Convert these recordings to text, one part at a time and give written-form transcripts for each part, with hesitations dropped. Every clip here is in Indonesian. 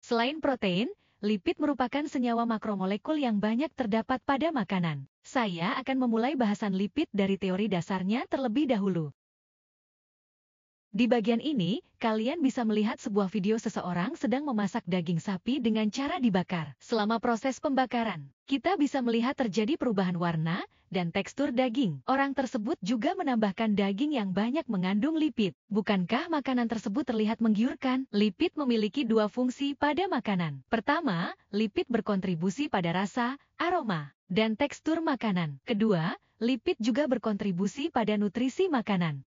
Selain protein, lipid merupakan senyawa makromolekul yang banyak terdapat pada makanan. Saya akan memulai bahasan lipid dari teori dasarnya terlebih dahulu. Di bagian ini, kalian bisa melihat sebuah video seseorang sedang memasak daging sapi dengan cara dibakar. Selama proses pembakaran, kita bisa melihat terjadi perubahan warna dan tekstur daging. Orang tersebut juga menambahkan daging yang banyak mengandung lipid. Bukankah makanan tersebut terlihat menggiurkan? Lipid memiliki dua fungsi pada makanan. Pertama, lipid berkontribusi pada rasa, aroma, dan tekstur makanan. Kedua, lipid juga berkontribusi pada nutrisi makanan.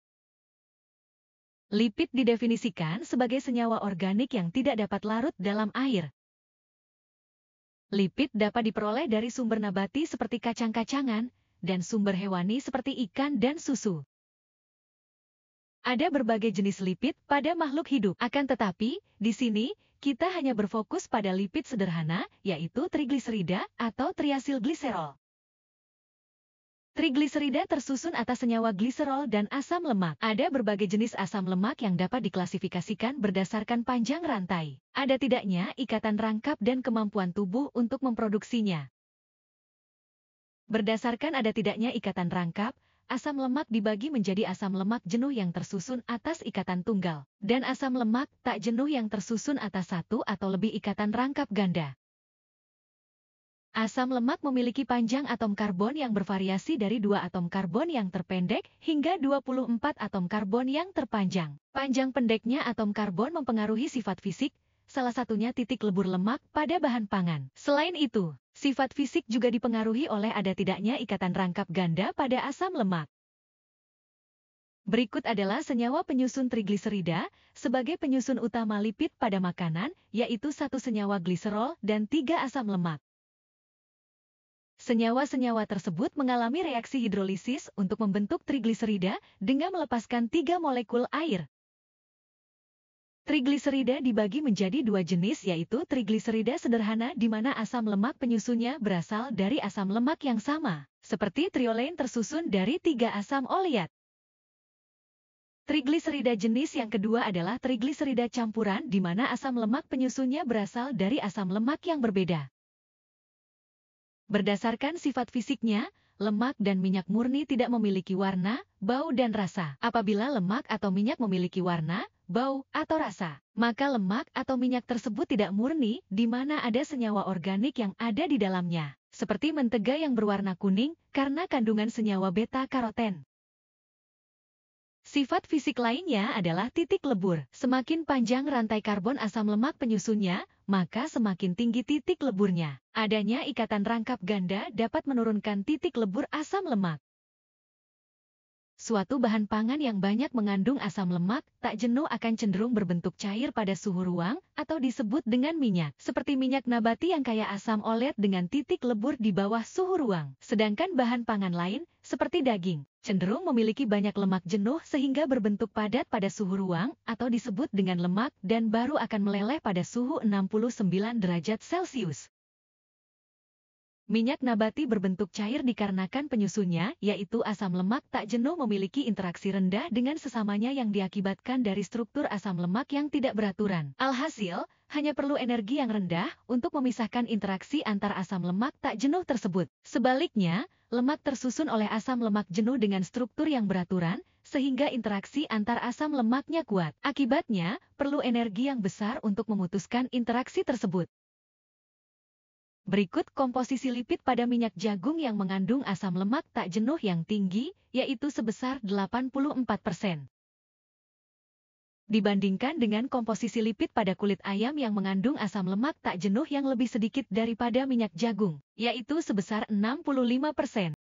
Lipid didefinisikan sebagai senyawa organik yang tidak dapat larut dalam air. Lipid dapat diperoleh dari sumber nabati seperti kacang-kacangan dan sumber hewani seperti ikan dan susu. Ada berbagai jenis lipid pada makhluk hidup. Akan tetapi, di sini kita hanya berfokus pada lipid sederhana, yaitu trigliserida atau triasilgliserol. Trigliserida tersusun atas senyawa gliserol dan asam lemak. Ada berbagai jenis asam lemak yang dapat diklasifikasikan berdasarkan panjang rantai. Ada tidaknya ikatan rangkap dan kemampuan tubuh untuk memproduksinya. Berdasarkan ada tidaknya ikatan rangkap, asam lemak dibagi menjadi asam lemak jenuh yang tersusun atas ikatan tunggal, dan asam lemak tak jenuh yang tersusun atas satu atau lebih ikatan rangkap ganda. Asam lemak memiliki panjang atom karbon yang bervariasi dari 2 atom karbon yang terpendek hingga 24 atom karbon yang terpanjang. Panjang pendeknya atom karbon mempengaruhi sifat fisik, salah satunya titik lebur lemak pada bahan pangan. Selain itu, sifat fisik juga dipengaruhi oleh ada tidaknya ikatan rangkap ganda pada asam lemak. Berikut adalah senyawa penyusun trigliserida sebagai penyusun utama lipid pada makanan, yaitu 1 senyawa gliserol dan 3 asam lemak. Senyawa-senyawa tersebut mengalami reaksi hidrolisis untuk membentuk trigliserida dengan melepaskan 3 molekul air. Trigliserida dibagi menjadi 2 jenis, yaitu trigliserida sederhana di mana asam lemak penyusunnya berasal dari asam lemak yang sama, seperti triolein tersusun dari 3 asam oleat. Trigliserida jenis yang kedua adalah trigliserida campuran di mana asam lemak penyusunnya berasal dari asam lemak yang berbeda. Berdasarkan sifat fisiknya, lemak dan minyak murni tidak memiliki warna, bau dan rasa. Apabila lemak atau minyak memiliki warna, bau, atau rasa, maka lemak atau minyak tersebut tidak murni, di mana ada senyawa organik yang ada di dalamnya, seperti mentega yang berwarna kuning karena kandungan senyawa beta-karoten. Sifat fisik lainnya adalah titik lebur. Semakin panjang rantai karbon asam lemak penyusunnya, maka semakin tinggi titik leburnya. Adanya ikatan rangkap ganda dapat menurunkan titik lebur asam lemak. Suatu bahan pangan yang banyak mengandung asam lemak tak jenuh akan cenderung berbentuk cair pada suhu ruang atau disebut dengan minyak. Seperti minyak nabati yang kaya asam oleat dengan titik lebur di bawah suhu ruang. Sedangkan bahan pangan lain, seperti daging, cenderung memiliki banyak lemak jenuh sehingga berbentuk padat pada suhu ruang atau disebut dengan lemak dan baru akan meleleh pada suhu 69 derajat Celcius. Minyak nabati berbentuk cair dikarenakan penyusunnya, yaitu asam lemak tak jenuh memiliki interaksi rendah dengan sesamanya yang diakibatkan dari struktur asam lemak yang tidak beraturan. Alhasil, hanya perlu energi yang rendah untuk memisahkan interaksi antar asam lemak tak jenuh tersebut. Sebaliknya, lemak tersusun oleh asam lemak jenuh dengan struktur yang beraturan, sehingga interaksi antar asam lemaknya kuat. Akibatnya, perlu energi yang besar untuk memutuskan interaksi tersebut. Berikut komposisi lipid pada minyak jagung yang mengandung asam lemak tak jenuh yang tinggi, yaitu sebesar 84%. Dibandingkan dengan komposisi lipid pada kulit ayam yang mengandung asam lemak tak jenuh yang lebih sedikit daripada minyak jagung, yaitu sebesar 65%.